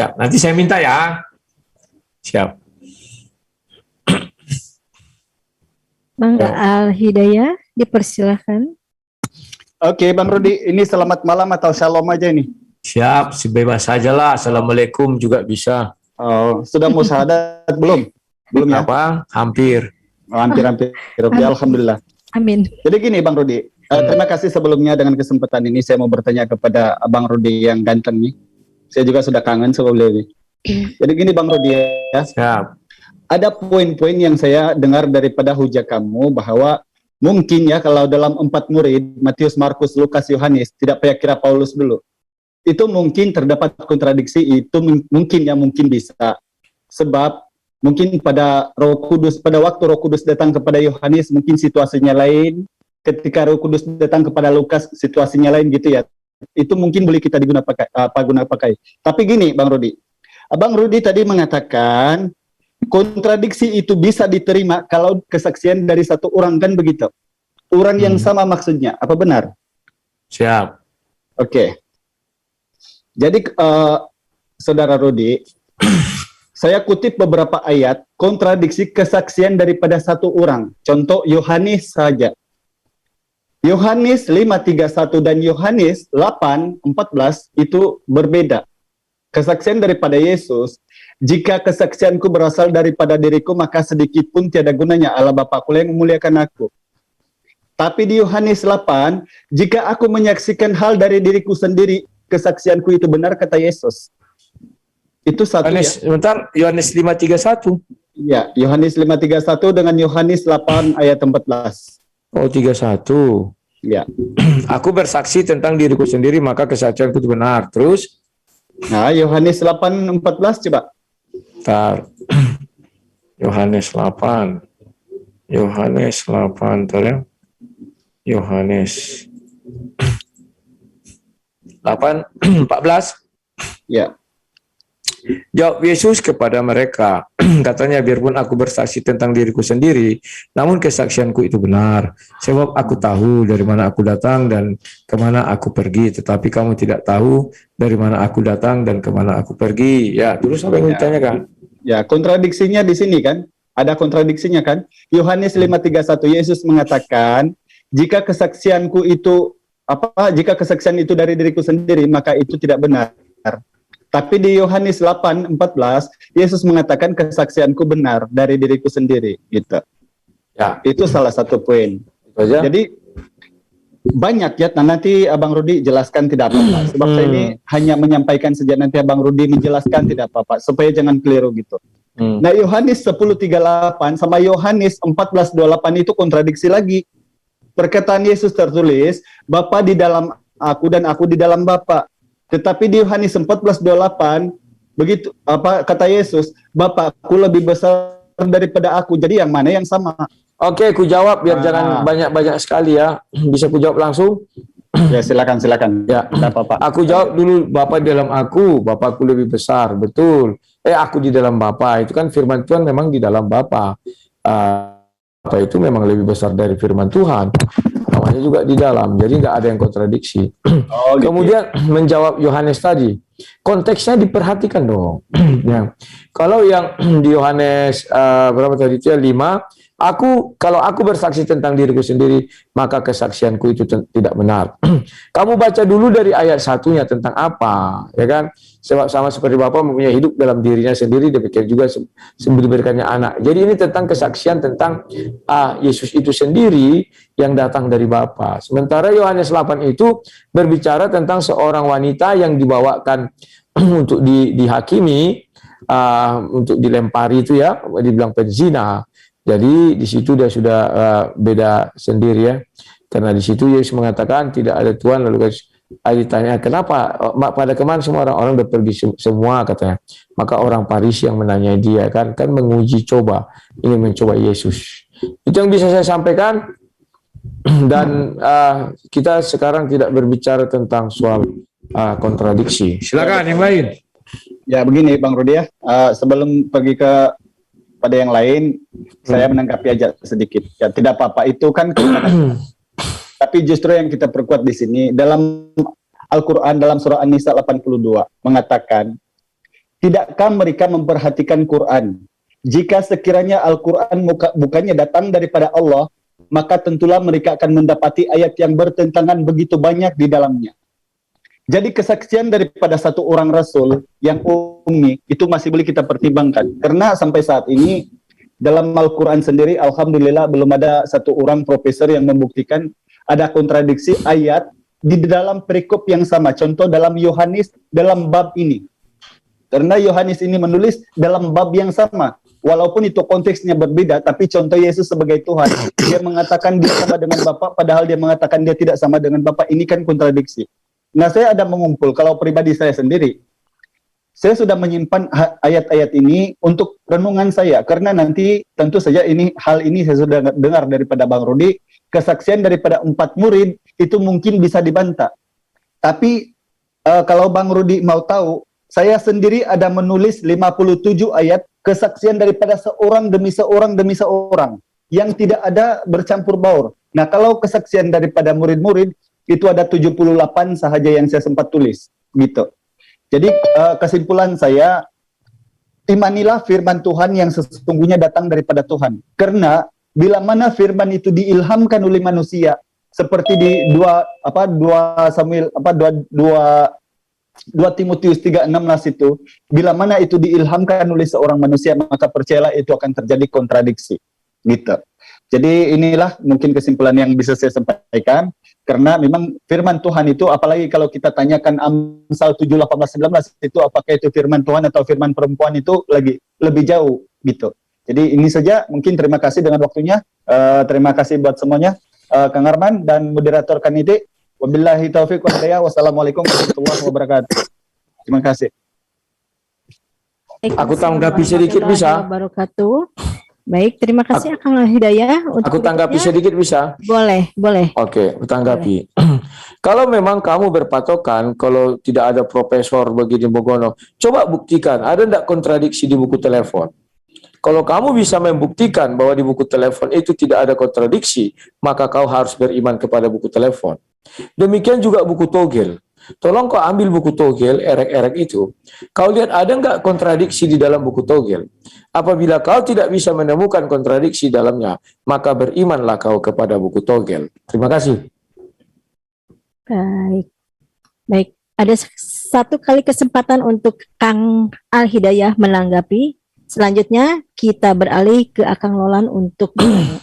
Siap. Nanti saya minta ya. Siap. Mangga Al-Hidayah, dipersilahkan. Oke, Bang Rudi, ini selamat malam atau shalom aja ini? Siap, sebebas saja lah. Assalamualaikum juga bisa. Oh, sudah mau syahadat belum? Belum ya? Apa? Hampir. Oh, hampir-hampir. Alhamdulillah. Amin. Jadi gini, Bang Rudi, terima kasih sebelumnya dengan kesempatan ini. Saya mau bertanya kepada Bang Rudi yang ganteng nih. Saya juga sudah kangen sama beliau ini. Jadi gini, Bang Rudi ya. Siap. Ada poin-poin yang saya dengar daripada hujah kamu bahwa mungkin ya kalau dalam 4 murid, Matius, Markus, Lukas, Yohanes, tidak payah kira Paulus dulu. Itu mungkin terdapat kontradiksi, itu mungkin bisa. Sebab mungkin pada waktu Roh Kudus datang kepada Yohanes, mungkin situasinya lain. Ketika Roh Kudus datang kepada Lukas, situasinya lain gitu ya. Itu mungkin boleh kita guna pakai. Tapi gini, Bang Rudi. Abang Rudi tadi mengatakan kontradiksi itu bisa diterima kalau kesaksian dari satu orang, kan begitu? Orang yang sama maksudnya, apa benar? Siap. Oke. Jadi Saudara Rudi, saya kutip beberapa ayat kontradiksi kesaksian daripada satu orang. Contoh Yohanes saja. Yohanes 5:31 dan Yohanes 8:14 itu berbeda. Kesaksian daripada Yesus, jika kesaksianku berasal daripada diriku, maka sedikit pun tiada gunanya Allah Bapakku yang memuliakan aku. Tapi di Yohanes 8, jika aku menyaksikan hal dari diriku sendiri, kesaksianku itu benar, kata Yesus. Itu satu Yohanes, ya. sebentar, Yohanes 5:31. Ya, Yohanes 5:31 dengan Yohanes 8 ayat 14. Oh, 31. Ya. Aku bersaksi tentang diriku sendiri, maka kesaksianku itu benar. Terus? Nah, Yohanes 8:14 coba. Bentar. Yohanes 8. Yohanes 8, bentar ya. Yohanes 8:14. Ya. Jawab Yesus kepada mereka, katanya, biarpun aku bersaksi tentang diriku sendiri, namun kesaksianku itu benar, sebab aku tahu dari mana aku datang dan kemana aku pergi, tetapi kamu tidak tahu dari mana aku datang dan kemana aku pergi. Ya, terus apa yang ditanyakan? Ya, kontradiksinya di sini kan, ada kontradiksinya kan. Yohanes 5:31, Yesus mengatakan, jika kesaksian itu dari diriku sendiri, maka itu tidak benar. Tapi di Yohanes 8:14, Yesus mengatakan kesaksianku benar dari diriku sendiri, gitu. Ya, itu salah satu poin. itu aja. Jadi banyak ya, nanti Abang Rudi jelaskan tidak apa-apa. Sebab saya ini hanya menyampaikan saja, nanti Abang Rudi menjelaskan tidak apa-apa, supaya jangan keliru gitu. Nah, Yohanes 10:38 sama Yohanes 14:28 itu kontradiksi lagi. Perkataan Yesus tertulis, Bapa di dalam aku dan aku di dalam Bapa. Tetapi di Yohanes 14:28 begitu kata Yesus, Bapakku lebih besar daripada aku. Jadi yang mana yang sama? Oke, ku jawab biar jangan banyak-banyak sekali ya. Bisa ku jawab langsung? Ya, silakan. Ya, tidak apa-apa. Aku jawab dulu, Bapa di dalam aku, Bapakku lebih besar, betul. Aku di dalam Bapa, itu kan firman Tuhan memang di dalam Bapa. Bapa itu memang lebih besar dari firman Tuhan. Namanya juga di dalam, jadi nggak ada yang kontradiksi. Oh, gitu. Kemudian menjawab Yohanes tadi, konteksnya diperhatikan dong. Ya. Kalau yang di Yohanes berapa tadi itu ya, 5, kalau aku bersaksi tentang diriku sendiri, maka kesaksianku itu tidak benar. Kamu baca dulu dari ayat 1-nya tentang apa, ya kan? Sebab sama seperti Bapa mempunyai hidup dalam dirinya sendiri, demikian juga diberikannya anak. Jadi ini tentang kesaksian tentang Yesus itu sendiri yang datang dari Bapa. Sementara Yohanes 8 itu berbicara tentang seorang wanita yang dibawakan untuk dihakimi, untuk dilempari itu ya, dibilang penzina. Jadi di situ dia sudah beda sendiri ya. Karena di situ Yesus mengatakan tidak ada Tuhan, lalu ditanya kenapa pada kemana semua orang-orang sudah pergi semua, katanya. Maka orang Farisi yang menanyai dia kan menguji coba, ingin mencoba Yesus. Itu yang bisa saya sampaikan. Dan kita sekarang tidak berbicara tentang soal kontradiksi. Silakan yang lain. Ya begini Bang Rudi ya, sebelum pergi pada yang lain, saya menanggapi aja sedikit. Ya tidak apa-apa, itu kan tapi justru yang kita perkuat di sini dalam Al-Qur'an, dalam surah An-Nisa 82 mengatakan, tidakkah mereka memperhatikan Quran? Jika sekiranya Al-Quran bukannya datang daripada Allah, maka tentulah mereka akan mendapati ayat yang bertentangan begitu banyak di dalamnya. Jadi kesaksian daripada satu orang Rasul yang ummi, itu masih boleh kita pertimbangkan. Karena sampai saat ini, dalam Al-Quran sendiri, Alhamdulillah belum ada satu orang profesor yang membuktikan ada kontradiksi ayat di dalam perikop yang sama. Contoh dalam Yohanes, dalam bab ini. Karena Yohanes ini menulis dalam bab yang sama. Walaupun itu konteksnya berbeda, tapi contoh Yesus sebagai Tuhan, dia mengatakan dia sama dengan Bapa, padahal dia mengatakan dia tidak sama dengan Bapa. Ini kan kontradiksi. Nah, saya ada mengumpul, kalau pribadi saya sendiri, saya sudah menyimpan ayat-ayat ini untuk renungan saya, karena nanti tentu saja hal ini saya sudah dengar daripada Bang Rudi, kesaksian daripada 4 murid itu mungkin bisa dibantah. Tapi kalau Bang Rudi mau tahu, saya sendiri ada menulis 57 ayat kesaksian daripada seorang demi seorang demi seorang yang tidak ada bercampur baur. Nah, kalau kesaksian daripada murid-murid itu ada 78 sahaja yang saya sempat tulis, gitu. Jadi kesimpulan saya, imanilah firman Tuhan yang sesungguhnya datang daripada Tuhan. Karena bila mana firman itu diilhamkan oleh manusia, seperti di 2 Timotius 3:16 itu, bila mana itu diilhamkan oleh seorang manusia, maka percayalah itu akan terjadi kontradiksi, gitu. Jadi inilah mungkin kesimpulan yang bisa saya sampaikan, karena memang firman Tuhan itu, apalagi kalau kita tanyakan Amsal 7:18-19 itu apakah itu firman Tuhan atau firman perempuan, itu lebih jauh, gitu. Jadi ini saja, mungkin terima kasih dengan waktunya. Terima kasih buat semuanya, Kang Arman dan moderator Kanite. Wabillahi taufiq wal hidayah. Wassalamualaikum warahmatullahi wabarakatuh. Terima kasih. Aku tanggapi sedikit bisa? Wabarakatuh. Baik, terima kasih Akang Hidayah. Aku tanggapi sedikit bisa? Boleh. Oke, aku tanggapi. Kalau memang kamu berpatokan, kalau tidak ada profesor begini Bogono, coba buktikan, ada enggak kontradiksi di buku telepon? Kalau kamu bisa membuktikan bahwa di buku telepon itu tidak ada kontradiksi, maka kau harus beriman kepada buku telepon. Demikian juga buku togel. Tolong kau ambil buku togel, erek-erek itu. Kau lihat ada enggak kontradiksi di dalam buku togel. Apabila kau tidak bisa menemukan kontradiksi dalamnya, maka berimanlah kau kepada buku togel. Terima kasih. Baik. Ada satu kali kesempatan untuk Kang Al-Hidayah menanggapi. Selanjutnya kita beralih ke Akang Lolan untuk bertanya.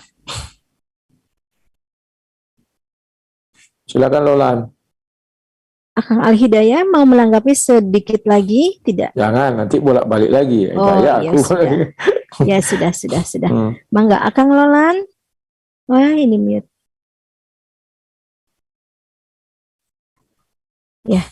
Silakan Lolan. Akang Al-Hidayah mau menanggapi sedikit lagi, tidak? Jangan, nanti bolak-balik lagi. Oh, Kayak iya, aku. Ya, sudah. Mangga, Akang Lolan. Wah, ini mute. Ya.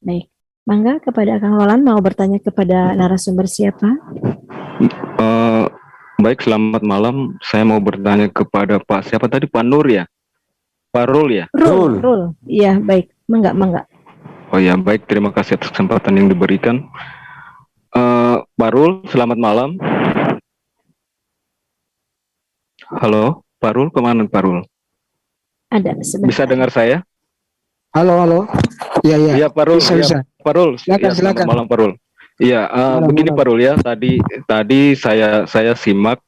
Baik. Mangga, kepada Akang Lolan mau bertanya kepada narasumber siapa? Baik, selamat malam. Saya mau bertanya kepada Pak, siapa tadi? Pak Nur ya? Pak Rul ya? Rul. Iya, baik. Mangga. Oh ya, baik. Terima kasih atas kesempatan yang diberikan. Pak Rul, selamat malam. Halo, Pak Rul, kemana Pak Rul? Ada, sebentar. Bisa dengar saya? Halo. Iya. Iya, Pak Rul. Bisa. Pak Rul, Silakan. selamat malam Pak Rul. Iya, begini Pak Rul ya. Tadi saya simak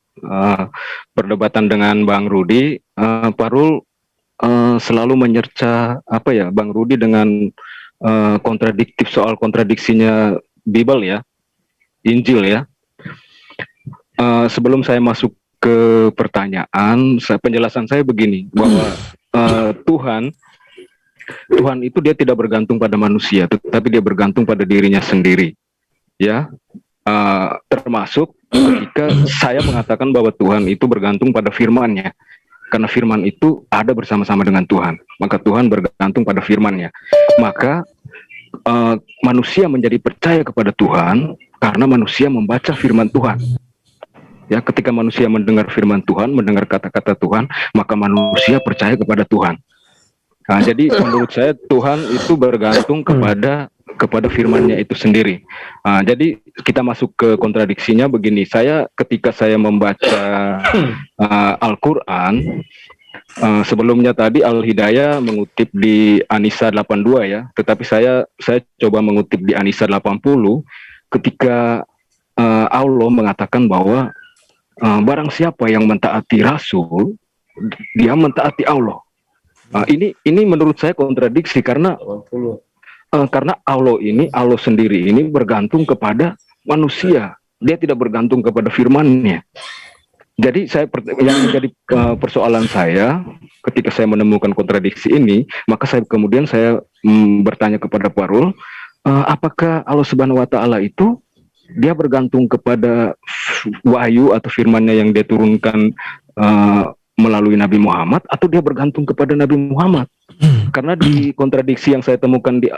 perdebatan dengan Bang Rudi. Pak Rul selalu menyerca Bang Rudi dengan kontradiktif soal kontradiksinya Bible ya, Injil ya. Sebelum saya masuk ke pertanyaan, penjelasan saya begini bahwa Tuhan itu dia tidak bergantung pada manusia, tetapi dia bergantung pada dirinya sendiri. Ya, termasuk ketika saya mengatakan bahwa Tuhan itu bergantung pada firman-Nya, karena firman itu ada bersama-sama dengan Tuhan, maka Tuhan bergantung pada firman-Nya. Maka manusia menjadi percaya kepada Tuhan karena manusia membaca firman Tuhan. Ya, ketika manusia mendengar firman Tuhan, mendengar kata-kata Tuhan, maka manusia percaya kepada Tuhan. Nah, jadi menurut saya Tuhan itu bergantung kepada firman-Nya itu sendiri. Jadi kita masuk ke kontradiksinya begini. Ketika saya membaca Al-Quran, Sebelumnya tadi Al Hidayah mengutip di An-Nisa 82 ya, tetapi saya coba mengutip di An-Nisa 80 ketika Allah mengatakan bahwa barang siapa yang mentaati Rasul, dia mentaati Allah. Ini menurut saya kontradiksi karena Allah sendiri ini bergantung kepada manusia, dia tidak bergantung kepada firman-Nya. Jadi yang menjadi persoalan saya ketika saya menemukan kontradiksi ini, maka kemudian saya bertanya kepada Parul, apakah Allah Subhanahu Wa Taala itu dia bergantung kepada wahyu atau firman-Nya yang dia turunkan melalui Nabi Muhammad, atau dia bergantung kepada Nabi Muhammad? Karena di kontradiksi yang saya temukan di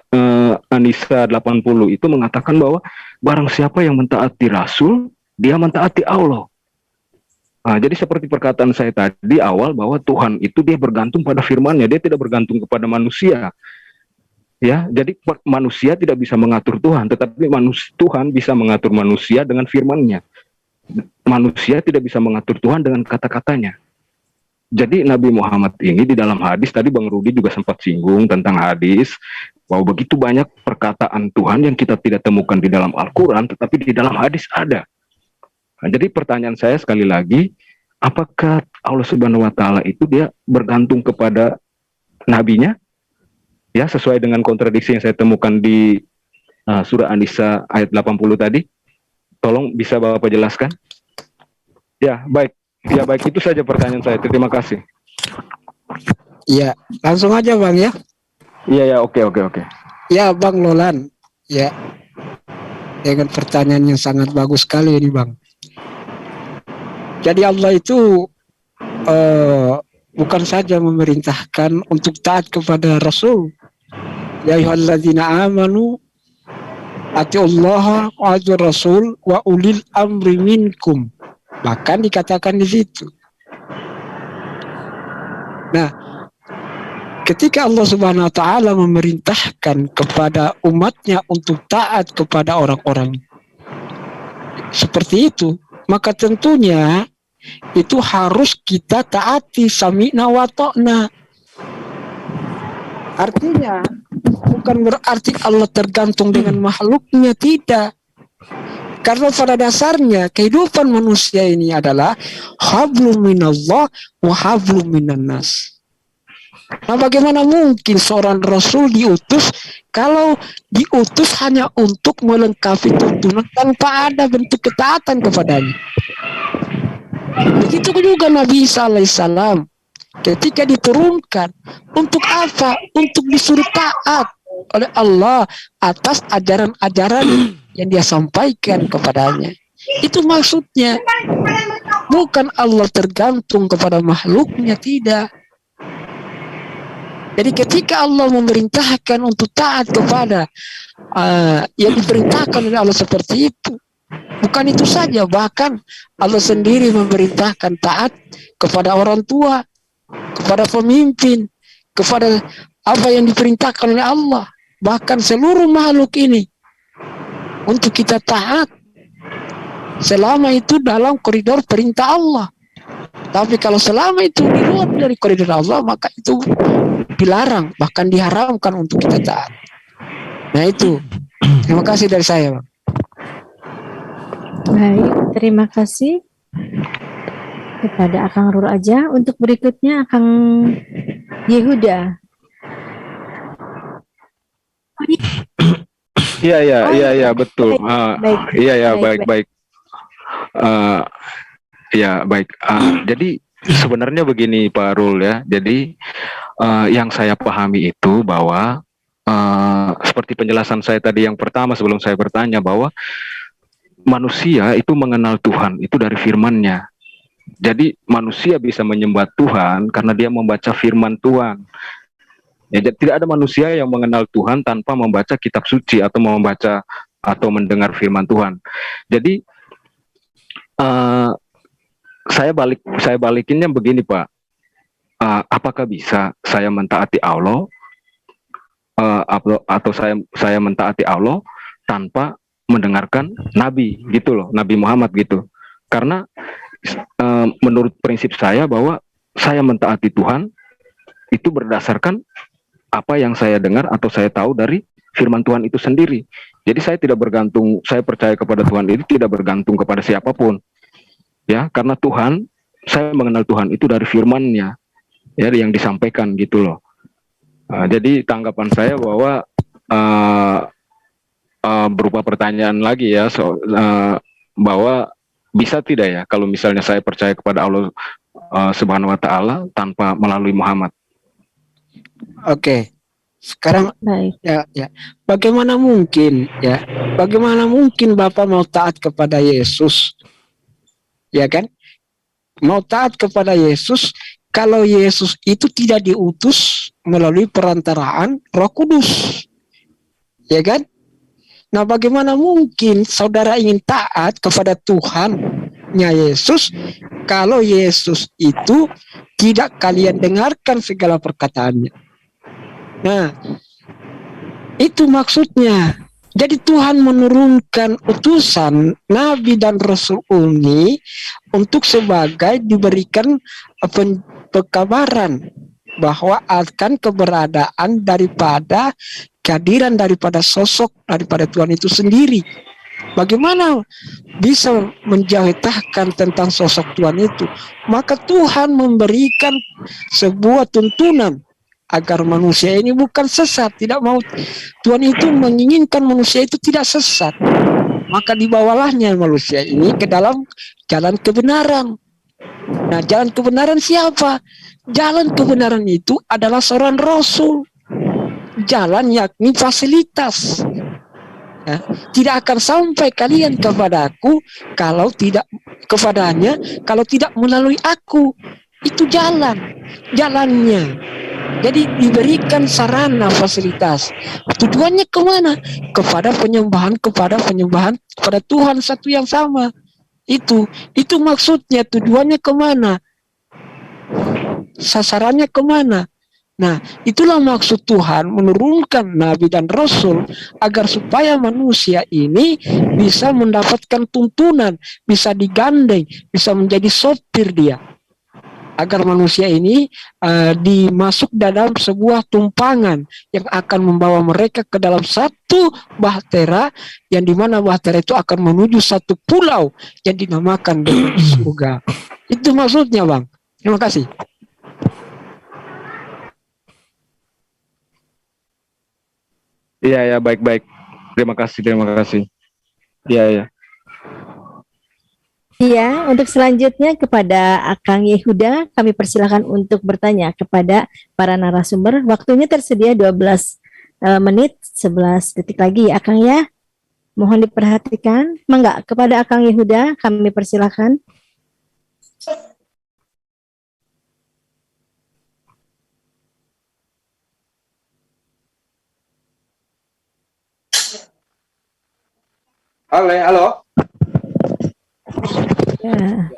An-Nisa 80 itu mengatakan bahwa barang siapa yang mentaati Rasul, dia mentaati Allah. Jadi seperti perkataan saya tadi awal bahwa Tuhan itu dia bergantung pada firman-Nya, dia tidak bergantung kepada manusia. Ya, jadi manusia tidak bisa mengatur Tuhan, tetapi Tuhan bisa mengatur manusia dengan firman-Nya. Manusia tidak bisa mengatur Tuhan dengan kata-katanya. Jadi Nabi Muhammad ini di dalam hadis, tadi Bang Rudi juga sempat singgung tentang hadis, bahwa begitu banyak perkataan Tuhan yang kita tidak temukan di dalam Al-Quran, tetapi di dalam hadis ada. Nah, jadi pertanyaan saya sekali lagi, apakah Allah Subhanahu Wa Taala itu dia bergantung kepada nabinya? Ya, sesuai dengan kontradiksi yang saya temukan di surah An-Nisa ayat 80 tadi. Tolong bisa Bapak jelaskan? Ya, baik. Ya, baik, itu saja pertanyaan saya. Terima kasih. Ya, langsung aja Bang ya. Iya, oke. Ya Bang Lolan, ya dengan pertanyaan yang sangat bagus sekali ini Bang. Jadi Allah itu bukan saja memerintahkan untuk taat kepada Rasul. Ya ayyuhalladzina amanu atiullaha wa atiur rasul wa ulil amri minkum. Bahkan dikatakan di situ. Nah, ketika Allah Subhanahu Wa Taala memerintahkan kepada umatnya untuk taat kepada orang-orang seperti itu, maka tentunya itu harus kita taati, sami'na wa ta'na. Artinya bukan berarti Allah tergantung dengan makhluknya, tidak. Karena pada dasarnya kehidupan manusia ini adalah hablum minallah wa hablum minan nas. Nah, bagaimana mungkin seorang Rasul diutus kalau diutus hanya untuk melengkapi tuntunan tanpa ada bentuk ketaatan kepadanya? Begitu juga Nabi Isa alaihissalam ketika diturunkan, untuk apa? Untuk disuruh taat oleh Allah atas ajaran-ajaran yang dia sampaikan kepadanya. Itu maksudnya. Bukan Allah tergantung kepada makhluknya, tidak. Jadi ketika Allah memerintahkan untuk taat kepada yang diperintahkan oleh Allah seperti itu, bukan itu saja, bahkan Allah sendiri memerintahkan taat kepada orang tua, kepada pemimpin, kepada apa yang diperintahkan oleh Allah, bahkan seluruh makhluk ini untuk kita taat selama itu dalam koridor perintah Allah. Tapi kalau selama itu di luar dari koridor Allah, maka itu dilarang, bahkan diharamkan untuk kita taat. Nah itu. Terima kasih dari saya, Bang. Baik, terima kasih kepada Akang Rur aja. Untuk berikutnya Akang Yehuda. Iya, betul. Baik. Ya, baik. Jadi sebenarnya begini Pak Rul ya. Jadi yang saya pahami itu bahwa seperti penjelasan saya tadi yang pertama sebelum saya bertanya, bahwa manusia itu mengenal Tuhan itu dari firman-Nya. Jadi manusia bisa menyembah Tuhan karena dia membaca firman Tuhan. Ya, jadi tidak ada manusia yang mengenal Tuhan tanpa membaca kitab suci atau membaca atau mendengar firman Tuhan. Jadi saya balikinnya begini Pak, apakah bisa saya mentaati Allah atau saya mentaati Allah tanpa mendengarkan Nabi gitu loh, Nabi Muhammad gitu? Karena menurut prinsip saya bahwa saya mentaati Tuhan itu berdasarkan apa yang saya dengar atau saya tahu dari firman Tuhan itu sendiri. Jadi saya tidak bergantung, saya percaya kepada Tuhan itu tidak bergantung kepada siapapun. Ya, karena Tuhan, saya mengenal Tuhan itu dari firman-Nya, ya, yang disampaikan gitu loh. Jadi tanggapan saya bahwa berupa pertanyaan lagi ya, bahwa bisa tidak ya kalau misalnya saya percaya kepada Allah Subhanahu wa taala tanpa melalui Muhammad. Oke. Sekarang Baik. ya. Bagaimana mungkin ya? Bagaimana mungkin Bapak mau taat kepada Yesus? Ya kan? Mau taat kepada Yesus kalau Yesus itu tidak diutus melalui perantaraan Roh Kudus. Ya kan? Nah, bagaimana mungkin saudara ingin taat kepada Tuhannya Yesus kalau Yesus itu tidak kalian dengarkan segala perkataannya? Nah, itu maksudnya. Jadi Tuhan menurunkan utusan Nabi dan Rasul ini untuk sebagai diberikan pekabaran bahwa akan keberadaan daripada kehadiran daripada sosok daripada Tuhan itu sendiri. Bagaimana bisa menjawabkan tentang sosok Tuhan itu? Maka Tuhan memberikan sebuah tuntunan agar manusia ini bukan sesat, tidak mau. Tuhan itu menginginkan manusia itu tidak sesat. Maka dibawalahnya manusia ini ke dalam jalan kebenaran. Nah, jalan kebenaran siapa? Jalan kebenaran itu adalah seorang rasul. Jalan yakni fasilitas. Ya, tidak akan sampai kalian kepada aku kalau tidak kepadanya, kalau tidak melalui aku. Itu jalannya. Jadi diberikan sarana fasilitas. Tujuannya kemana? Kepada penyembahan kepada Tuhan satu yang sama. Itu maksudnya, tujuannya kemana? Sasarannya kemana? Nah, itulah maksud Tuhan menurunkan Nabi dan Rasul agar supaya manusia ini bisa mendapatkan tuntunan, bisa digandeng, bisa menjadi sopir dia. Agar manusia ini dimasuk dalam sebuah tumpangan yang akan membawa mereka ke dalam satu bahtera, yang dimana bahtera itu akan menuju satu pulau yang dinamakan dengan surga. Itu maksudnya, Bang. Terima kasih. Iya, ya, baik. Terima kasih. Iya. Iya, untuk selanjutnya kepada Akang Yehuda, kami persilakan untuk bertanya kepada para narasumber. Waktunya tersedia 12 menit, 11 detik lagi, Akang ya. Mohon diperhatikan. Mangga, kepada Akang Yehuda, kami persilakan. Halo. Ya.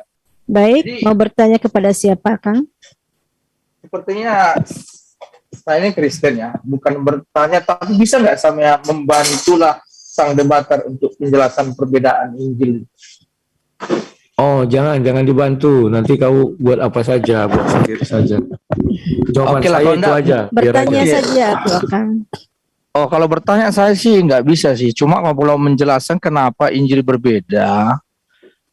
Baik, Jadi- mau bertanya kepada siapa, Kang? Sepertinya saya ini Kristen ya, bukan bertanya, tapi bisa nggak saya membantulah sang debater untuk penjelasan perbedaan Injil? Oh, jangan dibantu. Nanti kau buat apa saja, buat sendiri saja. Jawaban Oke lah, saya kalau itu enggak, aja. biar Bertanya aja. saja, Kang. Oh, kalau bertanya saya sih nggak bisa sih. Cuma kalau menjelaskan kenapa Injil berbeda,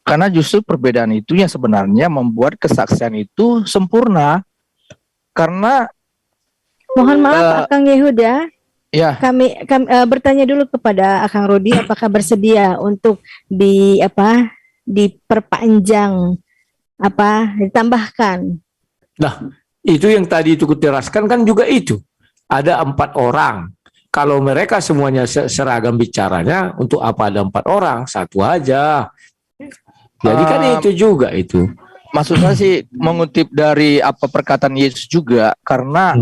karena justru perbedaan itu yang sebenarnya membuat kesaksian itu sempurna. Karena Mohon maaf, Akang Yehuda. ya, Kami bertanya dulu kepada Akang Rodi, apakah bersedia untuk diperpanjang, ditambahkan. Itu yang tadi itu kuteraskan kan juga itu. Ada 4 orang. Kalau mereka semuanya seragam bicaranya, untuk apa ada 4 orang? Satu aja. Jadi kan itu juga itu. maksud saya sih mengutip dari apa perkataan Yesus juga, karena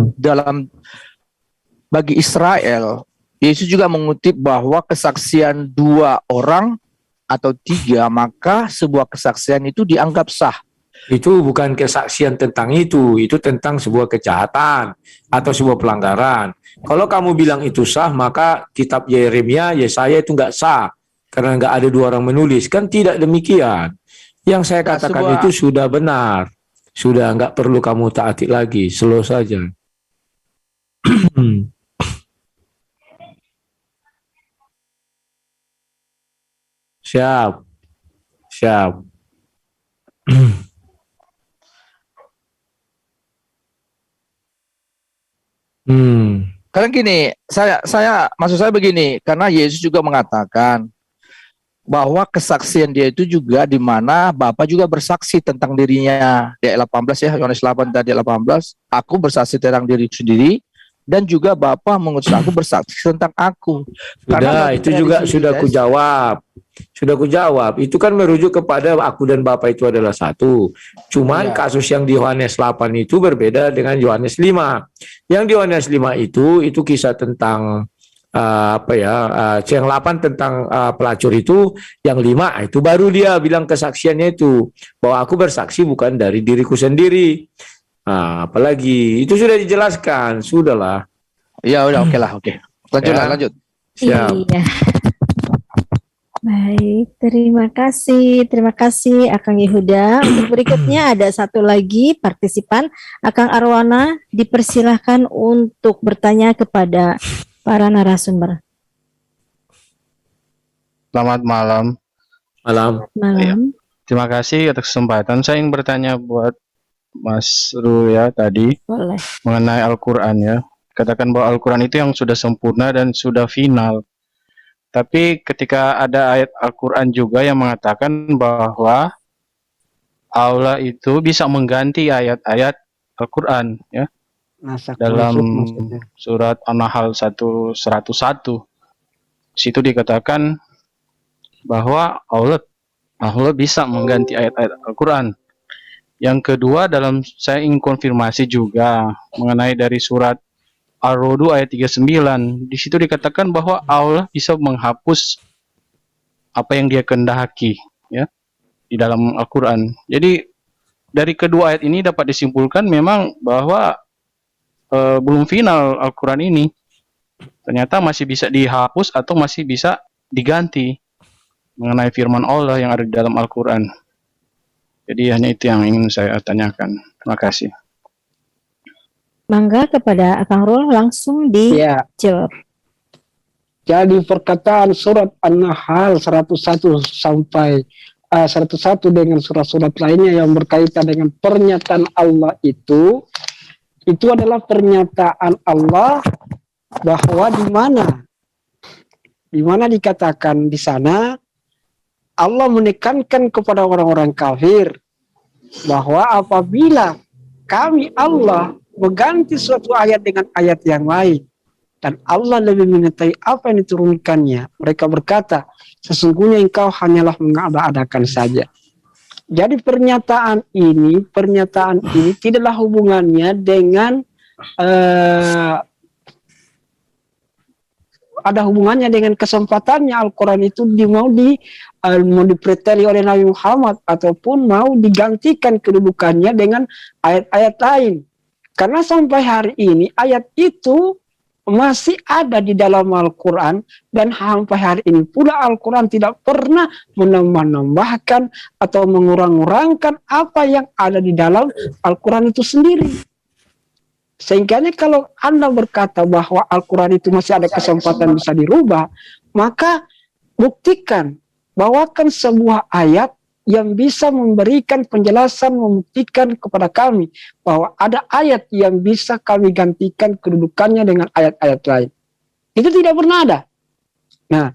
bagi Israel, Yesus juga mengutip bahwa kesaksian 2 orang atau 3, maka sebuah kesaksian itu dianggap sah. Itu bukan kesaksian tentang itu tentang sebuah kejahatan atau sebuah pelanggaran. Kalau kamu bilang itu sah, maka kitab Yeremia, Yesaya itu nggak sah karena nggak ada 2 orang menulis. Kan tidak demikian. Yang saya katakan itu sudah benar. Sudah nggak perlu kamu taati lagi, slow saja. Siap, siap. Hmm, Karena gini, saya maksud saya begini, karena Yesus juga mengatakan bahwa kesaksian dia itu juga di mana Bapa juga bersaksi tentang dirinya. Di ayat 18 ya, Yohanes 8 tadi 18, aku bersaksi tentang diriku sendiri dan juga Bapa mengutus aku bersaksi tentang aku. sudah, bagi itu saya di juga sini, sudah guys, kujawab. Sudah kujawab. Itu kan merujuk kepada aku dan Bapa itu adalah satu. Cuman Iya. kasus yang di Yohanes 8 itu berbeda dengan Yohanes 5. Yang di Yohanes 5 itu kisah tentang yang 8 tentang pelacur itu, yang 5 itu baru dia bilang kesaksiannya itu bahwa aku bersaksi bukan dari diriku sendiri. Apalagi itu sudah dijelaskan, sudahlah. Ya udah, oke lah, oke. Lanjutlah, Ya. lanjut. Siap. Iya. Baik, terima kasih Akang Yehuda. Untuk berikutnya ada satu lagi partisipan, Akang Arwana, dipersilahkan untuk bertanya kepada para narasumber. Selamat malam. Malam. Malam. Terima kasih atas kesempatan. Saya ingin bertanya buat Mas Ruya tadi Boleh. mengenai Al-Quran ya. Katakan bahwa Al-Quran itu yang sudah sempurna dan sudah final. Tapi ketika ada ayat Al-Quran juga yang mengatakan bahwa Allah itu bisa mengganti ayat-ayat Al-Quran ya. Dalam surat An-Nahl 101. Situ dikatakan bahwa Allah bisa mengganti ayat-ayat Al-Quran. Yang kedua, saya ingin konfirmasi juga mengenai dari surat Ar-Ra'd ayat 39. Di situ dikatakan bahwa Allah bisa menghapus apa yang dia kehendaki ya di dalam Al-Quran. Jadi dari kedua ayat ini dapat disimpulkan memang bahwa belum final Al-Quran ini. Ternyata masih bisa dihapus atau masih bisa diganti mengenai firman Allah yang ada di dalam Al-Quran. Jadi hanya itu yang ingin saya tanyakan. Terima kasih. Mangga kepada Akang Rul langsung Ya, dijawab. jadi perkataan surat An-Nahl 101 sampai 101 dengan surat-surat lainnya yang berkaitan dengan pernyataan Allah itu adalah pernyataan Allah bahwa di mana dikatakan di sana Allah menekankan kepada orang-orang kafir bahwa apabila kami Allah mengganti suatu ayat dengan ayat yang lain dan Allah lebih mengetahui apa yang diturunkannya, mereka berkata sesungguhnya engkau hanyalah mengada-adakan saja. Jadi pernyataan ini tidaklah hubungannya dengan ada hubungannya dengan kesempatannya Al-Quran itu mau dipreteli oleh Nabi Muhammad ataupun mau digantikan kedudukannya dengan ayat-ayat lain. Karena sampai hari ini ayat itu masih ada di dalam Al-Quran dan sampai hari ini pula Al-Quran tidak pernah menambah-nambahkan atau mengurang-urangkan apa yang ada di dalam Al-Quran itu sendiri. Sehingga kalau Anda berkata bahwa Al-Quran itu masih ada kesempatan bisa dirubah, maka buktikan, bawakan sebuah ayat yang bisa memberikan penjelasan, membuktikan kepada kami bahwa ada ayat yang bisa kami gantikan kedudukannya dengan ayat-ayat lain. Itu tidak pernah ada. Nah,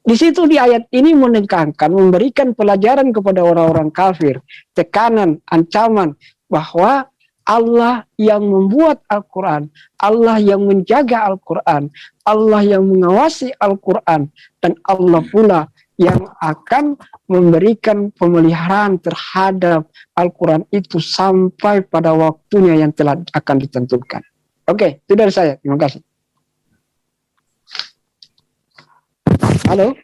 di situ di ayat ini menekankan, memberikan pelajaran kepada orang-orang kafir, tekanan, ancaman bahwa Allah yang membuat Al-Quran, Allah yang menjaga Al-Quran, Allah yang mengawasi Al-Quran, dan Allah pula yang akan memberikan pemeliharaan terhadap Al-Quran itu sampai pada waktunya yang telah akan ditentukan. Oke, itu dari saya. Terima kasih. Halo?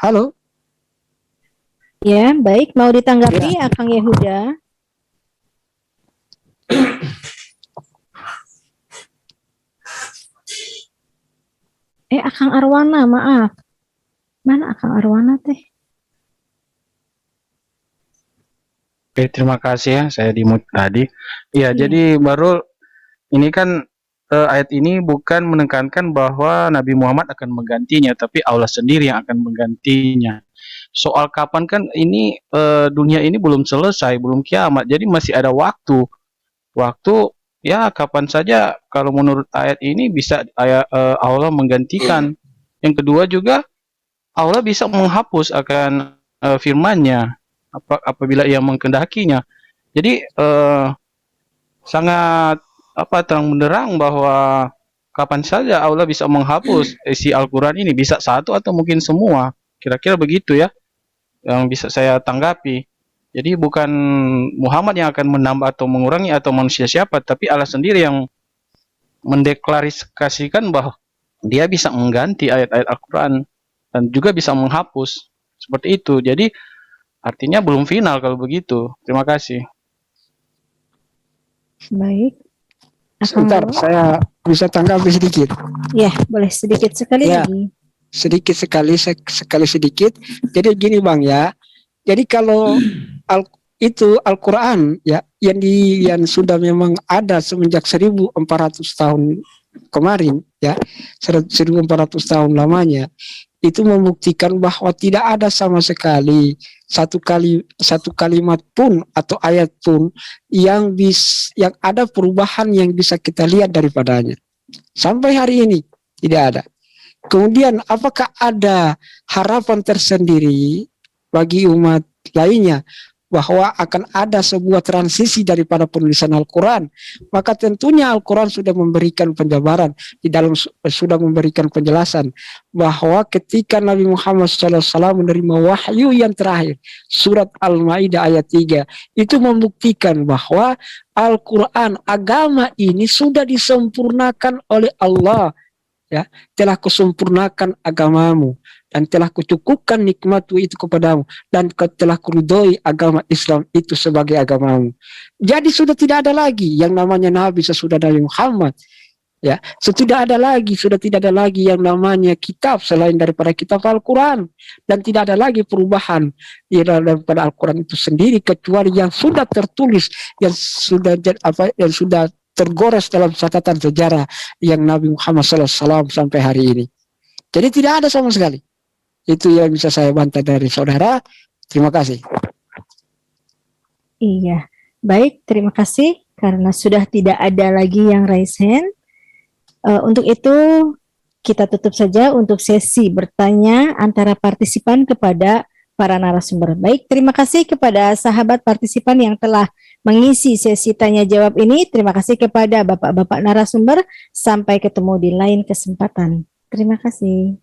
Halo? Ya, baik. Mau ditanggapi Akang Yehuda? Akang Arwana, maaf. Mana Akang Arwana teh? Oke, terima kasih ya, saya di-mute tadi. Iya, jadi baru ini kan ayat ini bukan menekankan bahwa Nabi Muhammad akan menggantinya, tapi Allah sendiri yang akan menggantinya. Soal kapan kan ini dunia ini belum selesai, belum kiamat, jadi masih ada waktu. Waktu ya kapan saja kalau menurut ayat ini bisa Allah menggantikan. Yang kedua juga Allah bisa menghapus akan firman-Nya apabila Ia mengkendakinya. Jadi sangat terang benderang bahwa kapan saja Allah bisa menghapus isi Al-Quran ini, bisa satu atau mungkin semua. Kira-kira begitu ya yang bisa saya tanggapi. Jadi bukan Muhammad yang akan menambah atau mengurangi atau manusia siapa, tapi Allah sendiri yang mendeklarasikan bahwa Dia bisa mengganti ayat-ayat Al-Quran dan juga bisa menghapus. Seperti itu. Jadi artinya belum final kalau begitu. Terima kasih. Baik. Sebentar, saya bisa tanggapi sedikit. Ya, boleh sedikit sekali Ya. lagi. Sedikit sekali sedikit. Jadi gini Bang ya. Jadi kalau Al-Quran ya yang sudah memang ada semenjak 1400 tahun kemarin ya, 1400 tahun lamanya, itu membuktikan bahwa tidak ada sama sekali satu kalimat pun atau ayat pun yang ada perubahan yang bisa kita lihat daripadanya. Sampai hari ini tidak ada. Kemudian apakah ada harapan tersendiri bagi umat lainnya bahwa akan ada sebuah transisi daripada penulisan Al-Quran? Maka tentunya Al-Quran sudah memberikan penjabaran, sudah memberikan penjelasan bahwa ketika Nabi Muhammad SAW menerima wahyu yang terakhir, surat Al-Ma'idah ayat 3, itu membuktikan bahwa Al-Quran, agama ini sudah disempurnakan oleh Allah. Ya, telah kusempurnakan agamamu dan telah kucukupkan nikmatku itu kepadamu dan telah kuridhoi agama Islam itu sebagai agamamu. Jadi sudah tidak ada lagi yang namanya Nabi sesudah Nabi Muhammad. Ya, sudah tidak ada lagi yang namanya kitab selain daripada kitab Al-Quran, dan tidak ada lagi perubahan daripada Al-Quran itu sendiri kecuali yang sudah tertulis, yang sudah tergores dalam catatan sejarah yang Nabi Muhammad SAW sampai hari ini. Jadi tidak ada sama sekali. Itu yang bisa saya bantah dari saudara. Terima kasih. Iya, baik, terima kasih karena sudah tidak ada lagi yang raise hand. Untuk itu kita tutup saja untuk sesi bertanya antara partisipan kepada para narasumber. Baik, terima kasih kepada sahabat partisipan yang telah mengisi sesi tanya jawab ini. Terima kasih kepada bapak-bapak narasumber. Sampai ketemu di lain kesempatan. Terima kasih.